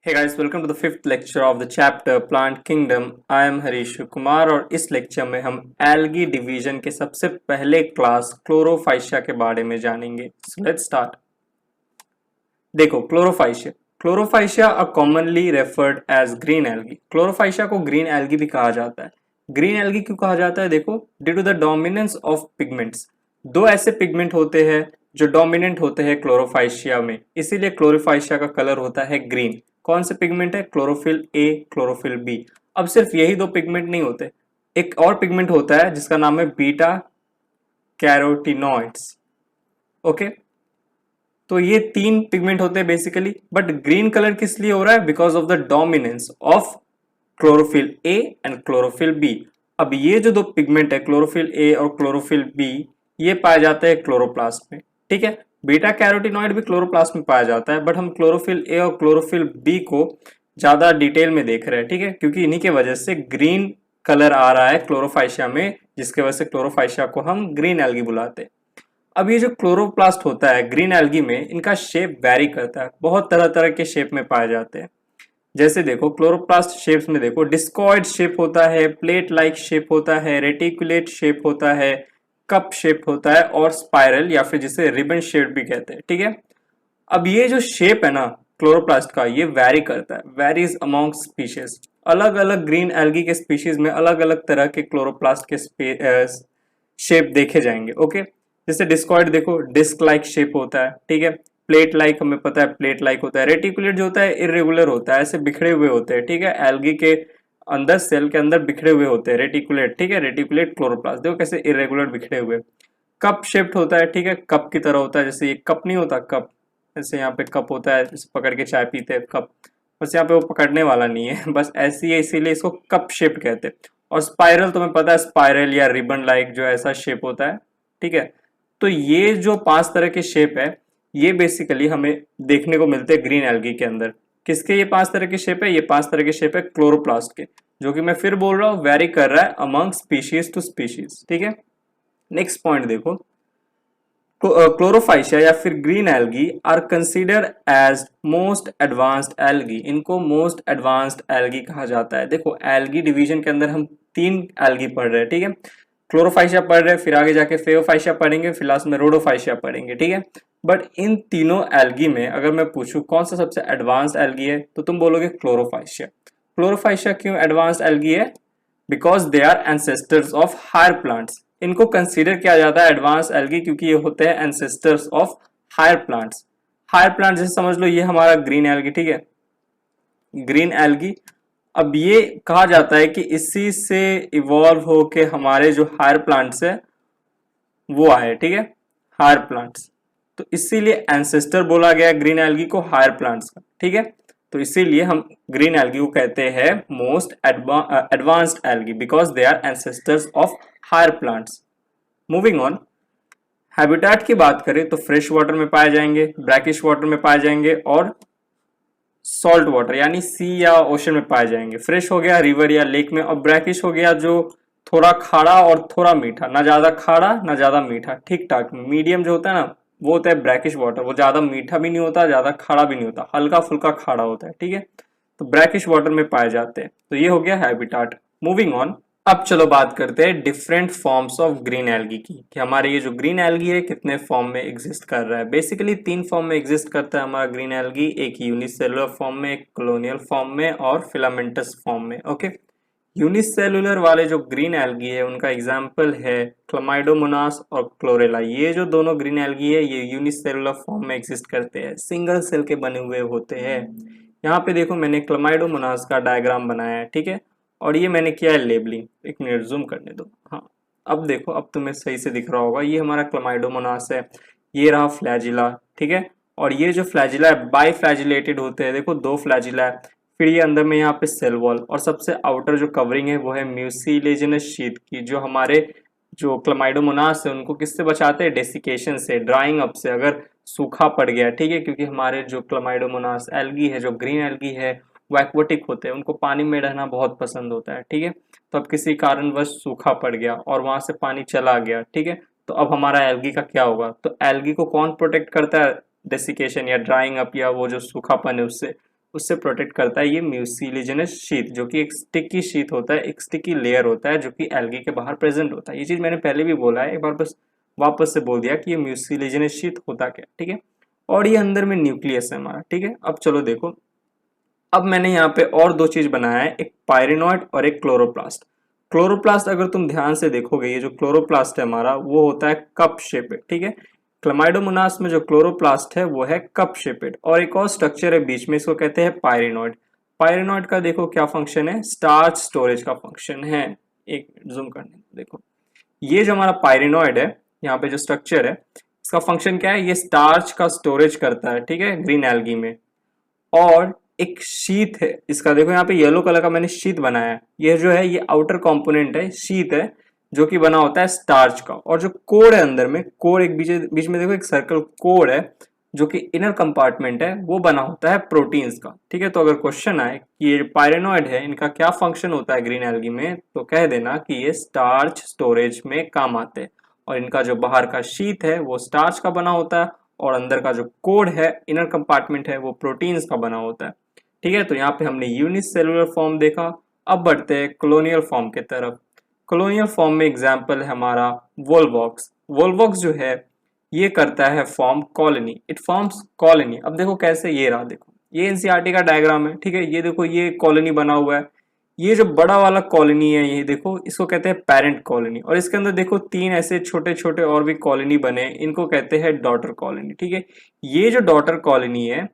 Hey guys, welcome to the fifth lecture of the chapter Plant Kingdom. I am Harish Kumar और इस lecture में हम algae division के सबसे पहले क्लास क्लोरोफाइशिया के बारे में जानेंगे. So let's start. देखो Chlorophyceae. Chlorophyceae are commonly referred as green algae. Chlorophyceae को ग्रीन एल्गी भी कहा जाता है. ग्रीन एल्गी क्यों कहा जाता है? देखो, due to the dominance of pigments. दो ऐसे पिगमेंट होते हैं जो डोमिनेंट होते हैं क्लोरोफाइशिया में, इसीलिए क्लोरोफाइशिया का कलर होता है ग्रीन. कौन से पिगमेंट है? Chlorophyll A, chlorophyll b. अब सिर्फ यही दो पिगमेंट नहीं होते, एक और पिगमेंट होता है जिसका नाम है बीटा कैरोटिनॉइड्स. ओके, तो ये तीन पिगमेंट होते हैं बेसिकली. बट ग्रीन कलर किस लिए हो रहा है? Because of the dominance of chlorophyll a and chlorophyll b. अब ये जो दो पिगमेंट है क्लोरोफिल ए और क्लोरोफिल बी, ये पाए जाते हैं क्लोरोप्लास्ट में. ठीक है, बीटा कैरोटिनॉइड भी क्लोरोप्लास्ट में पाया जाता है, बट हम क्लोरोफिल ए और क्लोरोफिल बी को ज्यादा डिटेल में देख रहे हैं. ठीक है, क्योंकि इन्हीं के वजह से ग्रीन कलर आ रहा है क्लोरोफाइशिया में, जिसके वजह से क्लोरोफाइशिया को हम ग्रीन एल्गी बुलाते हैं. अब ये जो क्लोरोप्लास्ट होता है ग्रीन एल्गी में, इनका शेप वेरी करता है, बहुत तरह तरह के शेप में पाए जाते हैं. जैसे देखो क्लोरोप्लास्ट शेप्स में देखो, डिस्कॉइड शेप होता है, प्लेट लाइक शेप होता है, रेटिकुलेट शेप होता है, कप शेप होता है और स्पाइरल या फिर जिसे रिबन शेप भी कहते हैं. ठीक है, अब ये जो शेप है ना क्लोरोप्लास्ट का, ये वेरी करता है, वेरीज अमॉन्ग स्पीशीज. अलग अलग ग्रीन एल्गी के स्पीशीज में अलग अलग तरह के क्लोरोप्लास्ट के शेप देखे जाएंगे. ओके, जैसे डिस्कॉइड देखो, डिस्क लाइक शेप होता है. ठीक है, प्लेट लाइक हमें पता है प्लेट लाइक होता है. रेटिकुलेट जो होता है इरेगुलर होता है, ऐसे बिखरे हुए होते हैं. ठीक है, एल्गी के अंदर, सेल के अंदर बिखरे हुए होते हैं रेटिकुलेट. ठीक है, रेटिकुलेट क्लोरोप्लास्ट देखो कैसे इरेगुलर बिखरे हुए. कप शेप्ड होता है. ठीक है, कप की तरह होता है, जैसे ये कप नहीं होता कप, जैसे यहाँ पे कप होता है, जैसे पकड़ के चाय पीते हैं कप, बस यहाँ पे वो पकड़ने वाला नहीं है, बस ऐसी है, इसीलिए इसको कप शेप कहते हैं. और स्पाइरल तुम्हें पता है, स्पाइरल या रिबन लाइक जो ऐसा शेप होता है. ठीक है, तो ये जो पांच तरह के शेप है, ये बेसिकली हमें देखने को मिलते हैं ग्रीन एल्गी के अंदर. किसके ये पांच तरह के शेप है? ये पांच तरह के शेप है क्लोरोप्लास्ट के, जो कि मैं फिर बोल रहा हूँ वेरी कर रहा है अमंग स्पीशीज टू स्पीशीज. ठीक है, नेक्स्ट पॉइंट देखो, क्लोरोफाइशिया या फिर green algae are considered as most advanced algae. इनको मोस्ट एडवांस्ड एल्गी कहा जाता है. देखो एल्गी डिवीजन के अंदर हम तीन एल्गी पढ़ रहे हैं. ठीक है, क्लोरोफाइशिया पढ़ रहे हैं, फिर आगे जाके फेओफाइशिया पढ़ेंगे, फिर लास्ट में रोडोफाइशिया पढ़ेंगे. ठीक है, बट इन तीनों एल्गी में अगर मैं पूछूं कौन सा सबसे एडवांस्ड एल्गी है, तो तुम बोलोगे क्लोरोफाइशिया. क्लोरोफाइशिया क्यों एडवांस्ड एल्गी है? Because they are ancestors of higher plants. इनको कंसीडर किया जाता है एडवांस एल्गी क्योंकि ये होते हैं ancestors of higher plants. Higher plant जैसे समझ लो ये हमारा ग्रीन एल्गी. ठीक है, ग्रीन एल्गी. अब ये कहा जाता है कि इसी से इवॉल्व होके हमारे जो हायर प्लांट्स है वो आए. ठीक है, हायर प्लांट्स, तो इसीलिए एंसेस्टर बोला गया ग्रीन एल्गी को हायर प्लांट्स का. ठीक है, तो इसीलिए हम ग्रीन एल्गी को कहते हैं most advanced algae because they are ancestors of higher plants. Moving on, habitat की बात करें तो फ्रेश वाटर में पाए जाएंगे, ब्रैकिश वाटर में पाए जाएंगे और सॉल्ट वाटर यानी सी या ओशन में पाए जाएंगे. फ्रेश हो गया रिवर या लेक में, और ब्रैकिश हो गया जो थोड़ा खारा और थोड़ा मीठा, ना ज्यादा खारा ना ज्यादा मीठा, ठीक ठाक मीडियम जो होता है ना, वो होता है ब्रैकिश वाटर. वो ज्यादा मीठा भी नहीं होता, ज्यादा खारा भी नहीं होता, हल्का फुल्का खारा होता है. ठीक है, तो ब्रैकिश वाटर में पाए जाते हैं. तो ये हो गया हैबिटेट. मूविंग ऑन, अब चलो बात करते हैं different forms of green algae की, कि हमारे ये जो ग्रीन एल्गी है कितने फॉर्म में एग्जिस्ट कर रहा है. बेसिकली तीन फॉर्म में एग्जिस्ट करता है हमारा ग्रीन एल्गी, एक यूनिसेलुलर फॉर्म में, एक कॉलोनियल फॉर्म में और फिलामेंटस फॉर्म में. ओके, यूनिसेलुलर वाले जो ग्रीन एल्गी है उनका एग्जाम्पल है क्लमाइडोमोनास और क्लोरेला. ये जो दोनों ग्रीन एल्गी है ये यूनिसेलुलर फॉर्म में एग्जिस्ट करते हैं, सिंगल सेल के बने हुए होते हैं. यहाँ पे देखो मैंने क्लमाइडोमोनास का डायग्राम बनाया है. ठीक है, और ये मैंने किया है लेबलिंग. एक मिनट जूम करने दो. हाँ, अब देखो, अब तुम्हें सही से दिख रहा होगा. ये हमारा क्लमाइडोमोनास है, ये रहा फ्लैजिला. ठीक है, और ये जो फ्लैजिला है बाई फ्लैजिलेटेड होते हैं. देखो दो फ्लैजिला है, फिर ये अंदर में यहाँ पे सेल वॉल, और सबसे आउटर जो कवरिंग है वो है म्यूसिलेजिनस शीथ की, जो हमारे जो क्लमाइडोमोनास है उनको किससे बचाते हैं? डेसिकेशन से, ड्राइंग अप से, अगर सूखा पड़ गया. ठीक है, क्योंकि हमारे जो क्लमाइडोमोनास एल्गी है, जो ग्रीन एल्गी है, वो एक्वाटिक होते हैं, उनको पानी में रहना बहुत पसंद होता है. ठीक है, तो अब किसी कारणवश सूखा पड़ गया और वहां से पानी चला गया. ठीक है, तो अब हमारा एल्गी का क्या होगा? तो एल्गी को कौन प्रोटेक्ट करता है डेसिकेशन या ड्राइंग अप या वो जो सूखापन है उससे? उससे प्रोटेक्ट करता है ये म्यूसिलेजिनस शीट, जो कि एक स्टिकी शीट होता है, एक स्टिकी लेयर होता है जो कि एल्गी के बाहर प्रेजेंट होता है। ये चीज मैंने पहले भी बोला है, एक बार बस वापस से बोल दिया कि ये म्यूसिलेजिनस शीट होता क्या, ठीक है। और ये अंदर में न्यूक्लियस है हमारा, ठीक है। अब चलो देखो, अब मैंने यहाँ पे और दो चीज बनाया है, एक पायरेनॉइड और एक क्लोरोप्लास्ट। क्लोरोप्लास्ट अगर तुम ध्यान से देखोगे, ये जो क्लोरोप्लास्ट है हमारा वो होता है कप शेपेड, ठीक है। क्लमाइडोमोनास में जो क्लोरोप्लास्ट है वो है कप शेपेड, और एक और स्ट्रक्चर है बीच में, इसको कहते हैं पायरेनॉइड। पायरेनॉइड का देखो क्या फंक्शन है, स्टार्च स्टोरेज का फंक्शन है। एक जूम करने देखो, ये जो हमारा पायरेनॉइड है, यहाँ पे जो स्ट्रक्चर है, इसका फंक्शन क्या है, ये स्टार्च का स्टोरेज करता है, ठीक है, ग्रीन एल्गी में। और एक शीट है इसका, देखो यहाँ पे येलो कलर का मैंने शीट बनाया है, ये जो है ये आउटर कंपोनेंट है, शीट है, जो कि बना होता है स्टार्च का। और जो कोर है अंदर में, कोर एक बीच में देखो एक सर्कल कोर है, जो कि इनर कंपार्टमेंट है, वो बना होता है प्रोटीन्स का, ठीक है। तो अगर क्वेश्चन आए कि ये पायरेनॉइड है, इनका क्या फंक्शन होता है ग्रीन एल्गी में, तो कह देना कि ये स्टार्च स्टोरेज में काम आते हैं। और इनका जो बाहर का शीट है वो स्टार्च का बना होता है, और अंदर का जो कोड है, इनर कंपार्टमेंट है, वो प्रोटीन्स का बना होता है, ठीक है। तो यहाँ पे हमने यूनिसेलुलर फॉर्म देखा। अब बढ़ते हैं कॉलोनियल फॉर्म की तरफ। कॉलोनियल फॉर्म में एग्जांपल है हमारा वोल्वॉक्स। वोल्वॉक्स जो है ये करता है form colony, it forms colony. अब देखो कैसे, ये रहा देखो, ये एनसीईआरटी का डायग्राम है, ठीक है। ये देखो ये कॉलोनी बना हुआ है, ये जो बड़ा वाला कॉलोनी है ये देखो, इसको कहते हैं पेरेंट कॉलोनी। और इसके अंदर देखो तीन ऐसे छोटे छोटे और भी कॉलोनी बने, इनको कहते हैं डॉटर कॉलोनी, ठीक है। ये जो डॉटर कॉलोनी है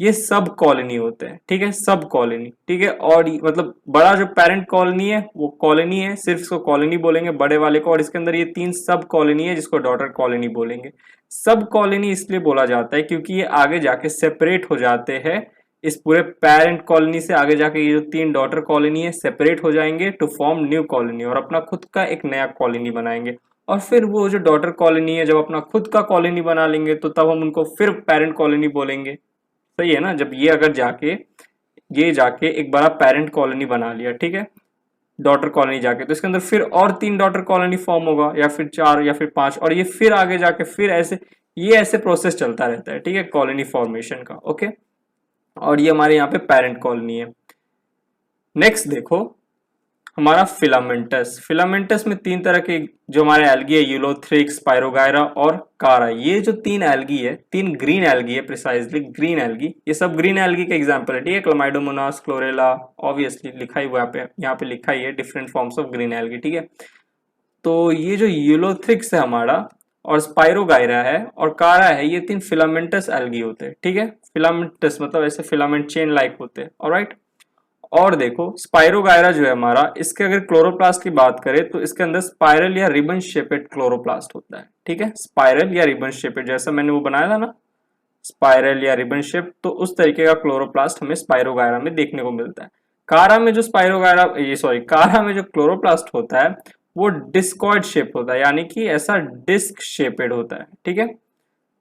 ये सब कॉलोनी होते हैं, ठीक है, सब कॉलोनी, ठीक है। और मतलब बड़ा जो पेरेंट कॉलोनी है वो कॉलोनी है, सिर्फ इसको कॉलोनी बोलेंगे बड़े वाले को, और इसके अंदर ये तीन सब कॉलोनी है जिसको डॉटर कॉलोनी बोलेंगे। सब कॉलोनी इसलिए बोला जाता है क्योंकि ये आगे जाके सेपरेट हो जाते हैं, इस पूरे पेरेंट कॉलोनी से आगे जाके ये जो तीन डॉटर कॉलोनी है सेपरेट हो जाएंगे टू फॉर्म न्यू कॉलोनी, और अपना खुद का एक नया कॉलोनी बनाएंगे। और फिर वो जो डॉटर कॉलोनी है जब अपना खुद का कॉलोनी बना लेंगे तो तब हम उनको फिर पेरेंट कॉलोनी बोलेंगे, सही है ना। जब ये अगर जाके एक बड़ा पेरेंट कॉलोनी बना लिया, ठीक है, डॉटर कॉलोनी जाके, तो इसके अंदर फिर और तीन डॉटर कॉलोनी फॉर्म होगा, या फिर चार या फिर पांच, और ये फिर आगे जाके फिर ऐसे ये ऐसे प्रोसेस चलता रहता है, ठीक है, कॉलोनी फॉर्मेशन का, ओके। और ये हमारे यहाँ पे पेरेंट कॉलोनी है। नेक्स्ट देखो हमारा फिलामेंटस। फिलामेंटस में तीन तरह के जो हमारे एल्गी है, यूलोथ्रिक्स, स्पायरोगायरा और कारा। ये जो तीन एल्गी है, तीन ग्रीन एल्गी है, प्रिसाइजली ग्रीन एल्गी, ये सब ग्रीन एल्गी के एग्जांपल है, ठीक है। क्लामाइडोमोनास, क्लोरेला, ऑब्वियसली लिखा ही हुआ यहाँ पे लिखा ही है different forms of green algae, ठीक है। तो ये जो यूलोथ्रिक्स है हमारा, और स्पायरोगायरा है और कारा है, ये तीन फिलामेंटस एल्गी होते हैं, ठीक है। फिलामेंटस मतलब ऐसे फिलामेंट चेन लाइक होते हैं, ऑलराइट। और देखो स्पायरोगायरा जो है हमारा, इसके अगर क्लोरोप्लास्ट की बात करें तो इसके अंदर स्पाइरल या रिबन शेपेड क्लोरोप्लास्ट होता है, ठीक है। स्पाइरल या रिबन शेपेड, जैसा मैंने वो बनाया था ना, स्पाइरल या रिबन शेप, तो उस तरीके का क्लोरोप्लास्ट हमें स्पायरोगायरा में देखने को मिलता है। कारा में जो कारा में जो क्लोरोप्लास्ट होता है वो डिस्कॉइड शेप होता है, यानी कि ऐसा डिस्क शेपेड होता है, ठीक है।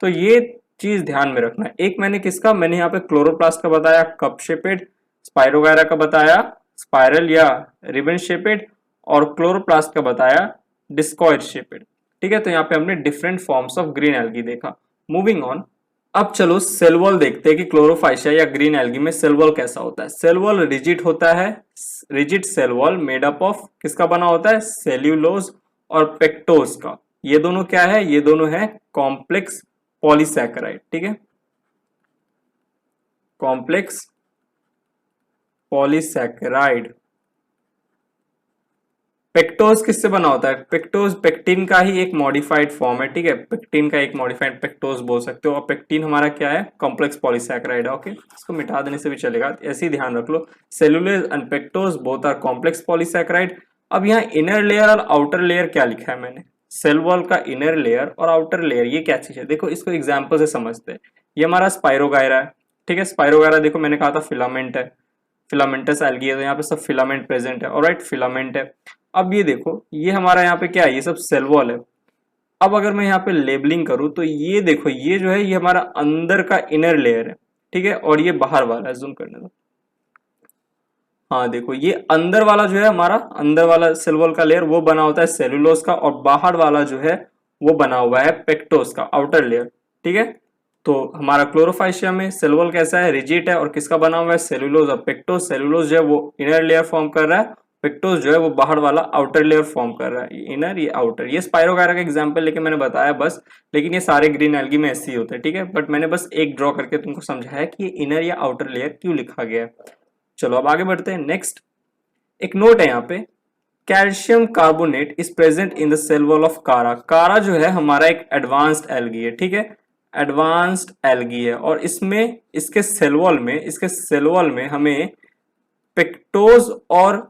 तो ये चीज ध्यान में रखना है। एक मैंने यहाँ पे क्लोरोप्लास्ट का बताया कप शेपेड, स्पायरोगायरा का बताया स्पाइरल या रिबन शेपेड, और क्लोरोप्लास्ट का बताया डिस्कॉइड शेपेड, ठीक है। तो यहाँ पे हमने different forms of green algae देखा। मूविंग ऑन, अब चलो सेल वॉल देखते हैं कि क्लोरोफाइशिया या ग्रीन एल्गी में सेल वॉल कैसा होता है। सेल वॉल रिजिड होता है, rigid cell wall made up of किसका बना होता है, सेल्यूलोज और पेक्टोज का। ये दोनों क्या है, ये दोनों है कॉम्प्लेक्स पॉलीसैकेराइड, ठीक है, कॉम्प्लेक्स पॉलीसैकेराइड। पेक्टोज किससे बना होता है, पेक्टोज पेक्टिन का ही एक मॉडिफाइड फॉर्म है, ठीक है, पेक्टिन का एक मॉडिफाइड पेक्टोज बोल सकते हो। और पेक्टिन हमारा क्या है, कॉम्प्लेक्स पॉलीसैकेराइड है, ओके। इसको मिटा देने से भी चलेगा, ऐसे ही ध्यान रख लो। Cellulose and pectose both are complex polysaccharide. अब यहाँ इनर लेयर और आउटर लेयर क्या लिखा है मैंने, सेल वॉल का इनर लेयर और आउटर लेयर, ये क्या चीज है, देखो इसको एग्जाम्पल से समझते हैं। ये हमारा स्पायरोगायरा है, ठीक है। स्पायरोगायरा देखो मैंने कहा था फिलामेंट है, फिलामेंटस एल्गी है, तो यहाँ पे सब फिलामेंट प्रेजेंट है, ऑलराइट, फिलामेंट है। अब ये देखो ये हमारा यहाँ पे क्या है, ये सब सेल वॉल है। अब अगर मैं यहाँ पे लेबलिंग करूँ तो ये देखो ये जो है ये हमारा अंदर का इनर लेयर है, ठीक है, और ये बाहर वाला है, जूम करने दो। हाँ देखो ये अंदर वाला जो है हमारा, अंदर वाला सेल वॉल का लेयर वो बना होता है सेलुलोज का, और बाहर वाला जो है वो बना हुआ है पेक्टोज का, आउटर लेयर, ठीक है। तो हमारा क्लोरोफाइशिया में सेल वॉल कैसा है, रिजिड है, और किसका बना हुआ है, सेलुलोज और पेक्टोज। सेलुलोज जो है वो इनर लेयर फॉर्म कर रहा है, पेक्टोज जो है वो बाहर वाला आउटर लेयर फॉर्म कर रहा है, इनर ये आउटर। ये स्पाइरोगायरा का एग्जांपल लेके मैंने बताया बस, लेकिन ये सारे ग्रीन एल्गी में ऐसे ही होते हैं, ठीक है। बट मैंने बस एक ड्रॉ करके तुमको समझाया कि ये इनर या आउटर लेयर क्यों लिखा गया है। चलो अब आगे बढ़ते हैं। नेक्स्ट एक नोट है यहाँ पे, calcium carbonate is present in the cell wall of Chara. Chara जो है हमारा एक एडवांस्ड एल्गी है, ठीक है, एडवांस्ड एल्गी है, और इसमें इसके सेल वॉल में हमें पेक्टोज और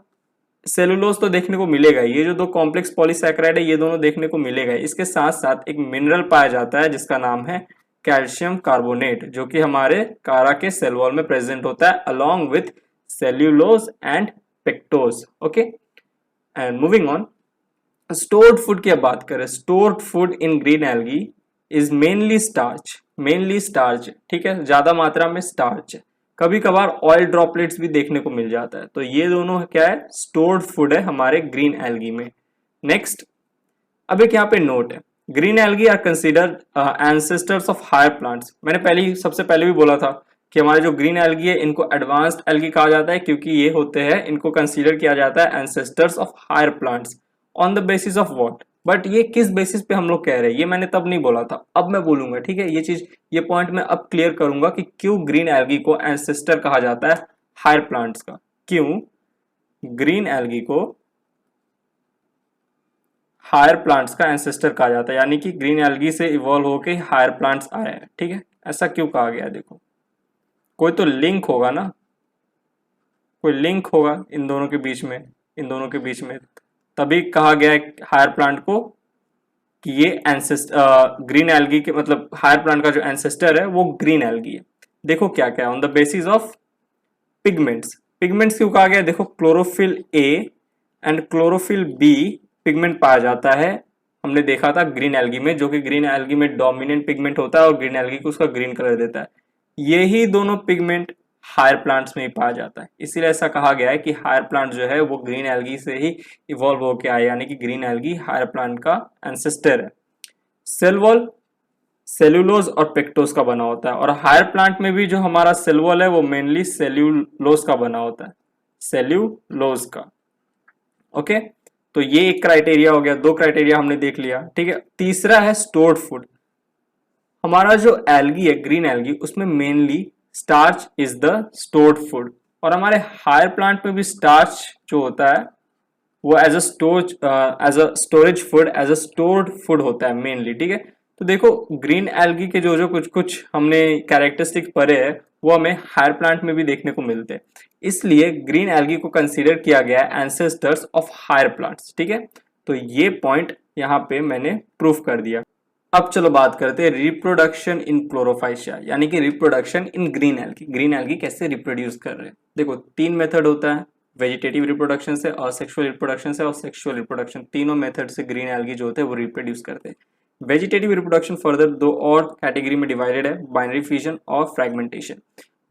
सेलुलोज तो देखने को मिलेगा। ये जो दो कॉम्प्लेक्स पॉलीसैकेराइड है ये दोनों देखने को मिलेगा। इसके साथ साथ एक मिनरल पाया जाता है जिसका नाम है कैल्शियम कार्बोनेट, जो कि हमारे कारा के सेल वॉल में प्रेजेंट होता है along with cellulose and pectose. Okay, and moving on, stored food की अब बात करें। Stored food in green algae is mainly starch, ठीक है, ज्यादा मात्रा में स्टार्च है। कभी कभार ऑयल ड्रॉपलेट्स भी देखने को मिल जाता है। तो ये दोनों क्या है, स्टोर्ड फूड है हमारे ग्रीन एल्गी में। नेक्स्ट, अब एक यहाँ पे नोट है, green algae are considered ancestors of higher plants. मैंने सबसे पहले भी बोला था कि हमारे जो ग्रीन एल्गी है इनको एडवांस्ड एल्गी कहा जाता है, क्योंकि ये होते हैं, इनको कंसीडर किया जाता है ancestors of higher plants. On the basis of what, but ये किस बेसिस पे हम लोग कह रहे हैं ये मैंने तब नहीं बोला था, अब मैं बोलूंगा, ठीक है। ये पॉइंट मैं अब क्लियर करूंगा कि क्यों ग्रीन एल्गी को एंसेस्टर कहा जाता है हायर प्लांट्स का। क्यों ग्रीन एल्गी को हायर प्लांट्स का एंसेस्टर कहा जाता है, यानी कि ग्रीन एल्गी से इवॉल्व होके हायर प्लांट्स आए हैं, ठीक है। ऐसा क्यों कहा गया, देखो कोई तो लिंक होगा ना, कोई लिंक होगा इन दोनों के बीच में, तभी कहा गया है हायर प्लांट को कि ये ग्रीन एल्गी के, मतलब हायर प्लांट का जो एंसेस्टर है वो ग्रीन एल्गी है। देखो क्या क्या है, on the basis of pigments क्यों कहा गया, देखो chlorophyll a and chlorophyll b pigment पाया जाता है, हमने देखा था ग्रीन एल्गी में, जो कि ग्रीन एल्गी में डोमिनेंट पिगमेंट होता है और ग्रीन एल्गी को उसका ग्रीन कलर देता है। यही दोनों पिगमेंट हायर प्लांट्स में ही पाया जाता है, इसीलिए ऐसा कहा गया है कि हायर प्लांट जो है वो ग्रीन एल्गी से ही इवॉल्व होकर आए, यानी कि ग्रीन एल्गी हायर प्लांट का एंसेस्टर है। सेल वॉल सेल्यूलोज और पेक्टोज का बना होता है, और हायर प्लांट में भी जो हमारा सेल वॉल है वो मेनली सेल्यूलोज का बना होता है, सेल्यूलोज का। ओके, तो ये एक क्राइटेरिया हो गया, दो क्राइटेरिया हमने देख लिया, ठीक है। तीसरा है स्टोर्ड फूड। हमारा जो एल्गी है ग्रीन एल्गी, उसमें mainly starch is the stored food, और हमारे हायर प्लांट में भी स्टार्च जो होता है वो as a storage food, as a stored food होता है मेनली, ठीक है। तो देखो ग्रीन एल्गी के जो कुछ हमने कैरेक्टरिस्टिक्स पढ़े हैं वो हमें हायर प्लांट में भी देखने को मिलते हैं, इसलिए ग्रीन एल्गी को कंसीडर किया गया है एंसेस्टर्स ऑफ हायर प्लांट्स, ठीक है। तो ये पॉइंट यहाँ पे मैंने प्रूफ कर दिया। अब चलो बात करते हैं रिप्रोडक्शन इन क्लोरोफाइशिया, यानी कि reproduction in green algae. Green algae कैसे रिप्रोड्यूस कर रहे हैं, देखो तीन मेथड होता है, वेजिटेटिव रिप्रोडक्शन से, असेक्सुअल रिप्रोडक्शन से और सेक्सुअल रिप्रोडक्शन। तीनों मेथड से ग्रीन एल्गी जो होते हैं वो रिप्रोड्यूस करते हैं। वेजिटेटिव रिप्रोडक्शन फर्दर दो और कैटेगरी में डिवाइडेड है, बाइनरी फ्यूजन और फ्रैगमेंटेशन।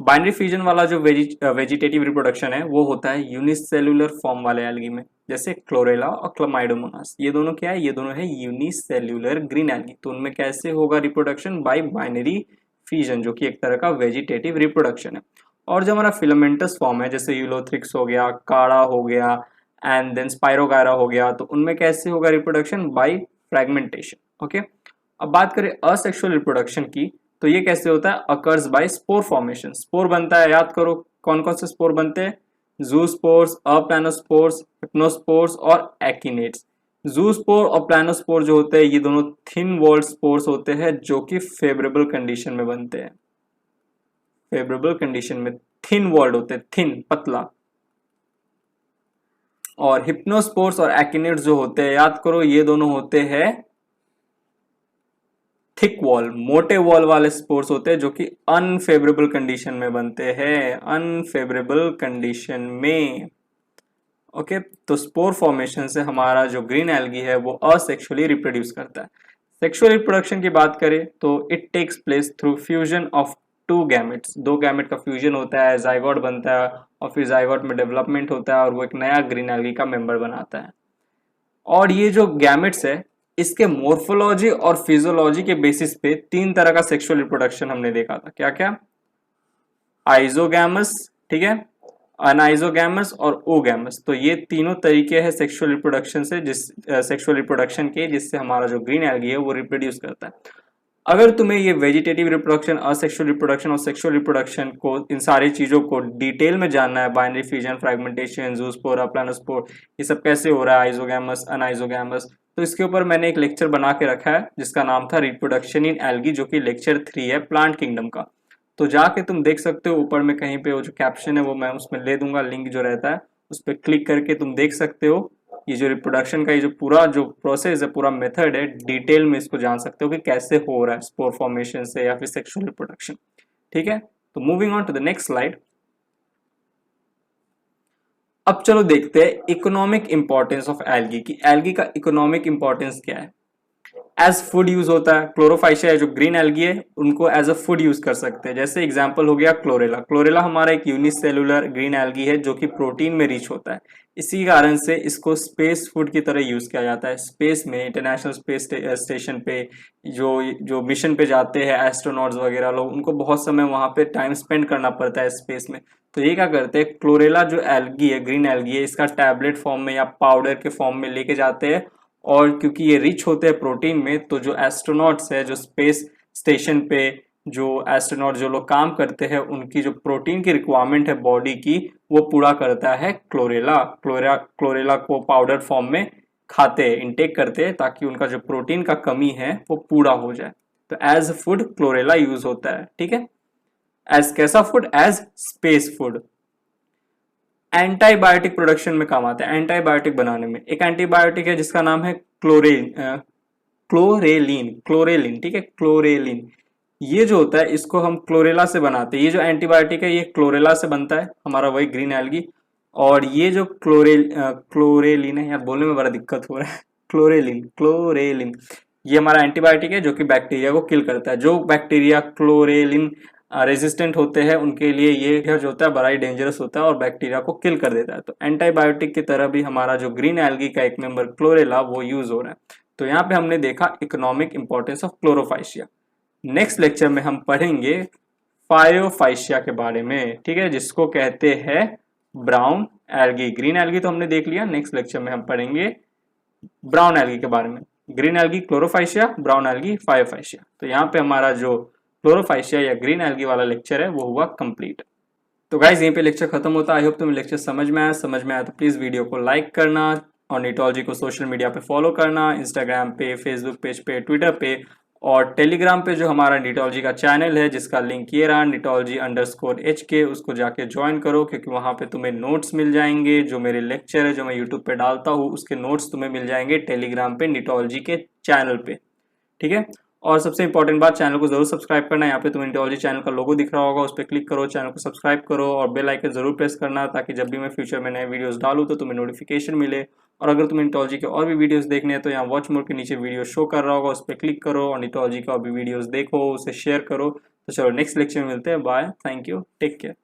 बाइनरी फ्यूजन वाला जो वेजिटेटिव रिप्रोडक्शन है वो होता है यूनिसेल्युलर फॉर्म वाले एल्गी में, जैसे क्लोरेला और क्लामाइडोमोनास। ये दोनों क्या है, ये दोनों है यूनिसेल्युलर ग्रीन एल्गी। तो उनमें कैसे होगा रिप्रोडक्शन, बाय बाइनरी फ्यूजन, जो कि एक तरह का वेजिटेटिव रिप्रोडक्शन है। और जो हमारा फिलामेंटस फॉर्म है, जैसे यूलोथ्रिक्स हो गया, काड़ा हो गया एंड देन स्पाइरोगायरा हो गया, तो उनमें कैसे होगा रिप्रोडक्शन, बाय फ्रैगमेंटेशन। ओके, अब बात करें असेक्सुअल रिप्रोडक्शन की, तो ये कैसे होता है, occurs by spore formation. Spore बनता है, याद करो कौन कौन से स्पोर बनते हैं, जूस्पोर्स, अप्लानोस्पोर्स, हिप्नोस्पोर्स और एकिनेट्स। जूस्पोर और प्लानोस्पोर जो होते हैं ये दोनों थिन वॉल्ड स्पोर्स होते हैं, जो कि फेवरेबल कंडीशन में बनते हैं, फेवरेबल कंडीशन में थिन वॉल्ड होते हैं, थिन पतला। और हिप्नोस्पोर्स और एकिनेट्स जो होते हैं, याद करो ये दोनों होते हैं थिक वॉल, मोटे वॉल वाले स्पोर्स होते हैं, जो कि अनफेवरेबल कंडीशन में बनते हैं, अनफेवरेबल कंडीशन में। ओके, तो स्पोर फॉर्मेशन से हमारा जो ग्रीन एल्गी है वो असेक्सुअली रिप्रोड्यूस करता है। सेक्सुअल रिप्रोडक्शन की बात करें तो it takes place through fusion of two gametes. दो गैमेट का फ्यूजन होता है, जाइगोट बनता है, और फिर जाइगोट में डेवलपमेंट होता है और वो एक नया ग्रीन एल्गी का मेंबर बनाता है। और ये जो गैमेट्स है इसके मोर्फोलॉजी और फिजियोलॉजी के बेसिस पे 3 तरह का सेक्सुअल रिप्रोडक्शन हमने देखा था। क्या क्या? आइजोगैमस, ठीक है, अनआइजोगैमस और ओगैमस। तो ये तीनों तरीके हैं सेक्सुअल रिप्रोडक्शन से, जिस सेक्सुअल रिप्रोडक्शन के, जिससे हमारा जो ग्रीन एल्गी है वो रिप्रोड्यूस करता है। अगर तुम्हें ये वेजिटेटिव रिप्रोडक्शन, असेक्सुअल रिप्रोडक्शन और सेक्सुअल रिप्रोडक्शन को, इन सारी चीजों को डिटेल में जानना है, बाइनरी फ्यूजन, फ्रैगमेंटेशन, जूस्पोर, प्लानोस्पोर, ये सब कैसे हो रहा है, आइजोगैमस, अनआइजोगैमस, तो इसके ऊपर मैंने एक लेक्चर बना के रखा है जिसका नाम था रिप्रोडक्शन इन एल्गी, जो कि लेक्चर 3 है प्लांट किंगडम का। तो जाके तुम देख सकते हो, ऊपर में कहीं पे वो जो कैप्शन है वो मैं उसमें ले दूंगा, लिंक जो रहता है उस पर क्लिक करके तुम देख सकते हो। ये जो रिप्रोडक्शन का ये जो पूरा जो प्रोसेस है, पूरा मेथड है, डिटेल में इसको जान सकते हो कि कैसे हो रहा है स्पोर फॉर्मेशन से या फिर सेक्सुअल रिप्रोडक्शन। ठीक है, तो moving on to the next slide. अब चलो देखते हैं इकोनॉमिक इंपॉर्टेंस ऑफ एल्गी की एल्गी का इकोनॉमिक इंपॉर्टेंस क्या है। एज फूड यूज होता है, क्लोरोफाइशिया जो ग्रीन एल्गी है उनको एज अ फूड यूज कर सकते हैं। जैसे एग्जांपल हो गया क्लोरेला। क्लोरेला हमारा एक यूनिसेलुलर ग्रीन एल्गी है जो कि प्रोटीन में रिच होता है, इसी कारण से इसको स्पेस फूड की तरह यूज किया जाता है। स्पेस में, इंटरनेशनल स्पेस स्टेशन पे जो जो मिशन पे जाते हैं एस्ट्रोनॉट्स वगैरह लोग, उनको बहुत समय वहां पे टाइम स्पेंड करना पड़ता है स्पेस में। तो ये क्या करते हैं, क्लोरेला जो एल्गी है, ग्रीन एल्गी है, इसका टैबलेट फॉर्म में या पाउडर के फॉर्म में लेके जाते हैं, और क्योंकि ये रिच होते हैं प्रोटीन में, तो जो एस्ट्रोनॉट्स है, जो स्पेस स्टेशन पे जो एस्ट्रोनॉट जो लोग काम करते हैं, उनकी जो प्रोटीन की रिक्वायरमेंट है बॉडी की, वो पूरा करता है क्लोरेला। क्लोरेला को पाउडर फॉर्म में खाते हैं, इनटेक करते हैं, ताकि उनका जो प्रोटीन का कमी है वो पूरा हो जाए। तो एज फूड क्लोरेला यूज होता है। ठीक है, एज कैसा food? As space food. Antibiotic production में काम आता है, एंटीबायोटिक बनाने में। एक एंटीबायोटिक है जिसका नाम है क्लोरेलिन। ठीक है, क्लोरेलिन। ये जो होता है इसको हम क्लोरेला से बनाते हैं। ये जो एंटीबायोटिक है ये क्लोरेला से बनता है, हमारा वही ग्रीन एल्गी। और ये जो क्लोरेलिन है, यार बोलने में बड़ा दिक्कत हो रहा है, क्लोरेलिन ये हमारा एंटीबायोटिक है जो कि बैक्टीरिया को किल करता है। जो बैक्टीरिया क्लोरेलिन रेजिस्टेंट होते हैं उनके लिए ये जो होता है बड़ा ही डेंजरस होता है और बैक्टीरिया को किल कर देता है। तो एंटीबायोटिक की तरह भी हमारा जो ग्रीन एल्गी का एक मेंबर क्लोरेला वो यूज हो रहा है। तो यहाँ पे हमने देखा economic importance of Chlorophyceae. Next lecture में हम पढ़ेंगे फायोफाइशिया के बारे में, ठीक है, जिसको कहते हैं ब्राउन एल्गी। ग्रीन एल्गी तो हमने देख लिया, नेक्स्ट लेक्चर में हम पढ़ेंगे ब्राउन एल्गी के बारे में। Green algae Chlorophyceae, brown algae Phaeophyceae. तो यहाँ पे हमारा जो क्लोरोफाइशिया या ग्रीन एल्गी वाला लेक्चर है वो हुआ कंप्लीट। तो गाइज यहीं पे लेक्चर खत्म होता है। आई होप तुम्हें लेक्चर समझ में आया तो प्लीज वीडियो को लाइक करना, और निटोलॉजी को सोशल मीडिया पे फॉलो करना, इंस्टाग्राम पे, फेसबुक पेज पे, ट्विटर पे, और टेलीग्राम पे जो हमारा निटोलॉजी का चैनल है जिसका लिंक ये रहा, निटोलॉजी_HK, उसको जाके ज्वाइन करो, क्योंकि वहां पे तुम्हें नोट्स मिल जाएंगे। जो मेरे लेक्चर है जो मैं यूट्यूब पे डालता हूँ उसके नोट्स तुम्हें मिल जाएंगे टेलीग्राम पे, निटोलॉजी के चैनल पे। ठीक है, और सबसे इंपॉर्टेंट बात, चैनल को जरूर सब्सक्राइब करना। यहाँ पे तुम्हें निटोलॉजी चैनल का लोगो दिख रहा होगा, उस पर क्लिक करो, चैनल को सब्सक्राइब करो, और बेल आइकन जरूर प्रेस करना, ताकि जब भी मैं फ्यूचर में नए वीडियोस डालूँ तो तुम्हें नोटिफिकेशन मिले। और अगर तुम्हें निटोलॉजी के और भी वीडियोस देखने हैं तो यहाँ वॉच मोर के नीचे वीडियो शो कर रहा होगा, उस पर क्लिक करो और निटोलॉजी का और भी वीडियोस देखो, उसे शेयर करो। तो चलो नेक्स्ट लेक्चर में मिलते हैं, bye, thank you, take care.